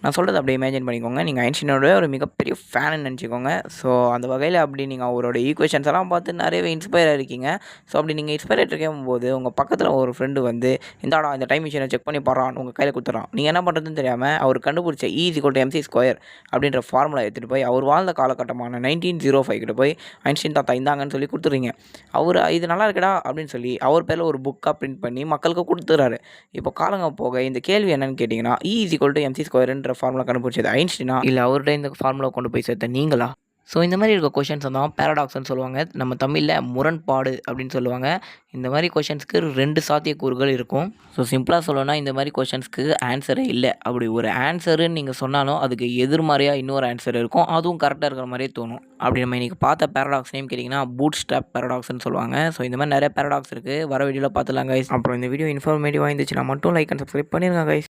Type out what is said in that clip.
நான் சொல்கிறத அப்படியே இமேஜின் பண்ணிக்கோங்க. நீங்கள் ஐன்ஸ்டீனோட ஒரு மிகப்பெரிய ஃபேனுன்னு நினச்சிக்கோங்க. ஸோ அந்த வகையில் அப்படி நீங்கள் அவரோட ஈக்குவேஷன்ஸ் எல்லாம் பார்த்து நிறையவே இன்ஸ்பயர் ஆகிருக்கீங்க. ஸோ அப்படி நீங்கள் இன்ஸ்பயர் இருக்கும்போது உங்கள் பக்கத்தில் ஒரு ஃப்ரெண்டு வந்து இந்தாடா இந்த டைம் மிஷினை செக் பண்ணி பாடுறான்னு உங்கள் கையில் கொடுத்துட்றான். நீங்கள் என்ன பண்ணுறதுன்னு தெரியாமல் அவர் கண்டுபிடிச்ச E=mc² அப்படின்ற ஃபார்முலா எடுத்துகிட்டு போய் அவர் வாழ்ந்த காலகட்டமான 1905 கிட்ட போய் ஐன்ஸ்டீன் தாத்தா இந்தாங்கன்னு சொல்லி கொடுத்துறீங்க. அவர் இது நல்லா இருக்குடா அப்படின்னு சொல்லி அவர் பேரில் ஒரு புக்காக பிரிண்ட் பண்ணி மக்களுக்கு கொடுத்துறாரு. இப்போ காலங்க போக இந்த கேள்வி என்னன்னு கேட்டிங்கன்னா, E=mc² ஃபார்முலா கண்டுபிடிச்சது ஐன்ஸ்டீனா இல்லை அவர்கிட்ட இந்த ஃபார்முலா கொண்டு போய் சேர்த்த நீங்களா? ஸோ இந்த மாதிரி இருக்க கொஷின்ஸ் தான் பேரடாக்ஸ்ன்னு சொல்லுவாங்க. நம்ம தமிழில் முரண்பாடு அப்படின்னு சொல்லுவாங்க. இந்த மாதிரி கொஷின்ஸ்க்கு 2 சாத்தியக்கூறுகள் இருக்கும். ஸோ சிம்பிளாக சொல்லணும்னா இந்த மாதிரி கொஷின்ஸ்க்கு ஆன்சரே இல்லை. அப்படி ஒரு ஆன்சருன்னு நீங்கள் சொன்னாலும் அதுக்கு எதிர்மறையாக இன்னொரு ஆன்சர் இருக்கும். அதுவும் கரெக்டாக இருக்கிற மாதிரியே தோணும். அப்படி நம்ம இன்றைக்கி பார்த்த பேரடாக்ஸ் நேம் கேட்டிங்கன்னா பூட் ஸ்ட்ராப் பேரடாக்ஸ்ன்னு சொல்லுவாங்க. ஸோ இந்த மாதிரி நிறைய பேரடாக்ஸ் இருக்குது. வர வீடியோவில் பார்த்துலாம் கைஸ். அப்புறம் இந்த வீடியோ இன்ஃபர்மேட்டிவாக இருந்துச்சுன்னா மட்டும் லைக் அண்ட் சப்ஸ்கிரைப் பண்ணிடுங்க கைஸ்.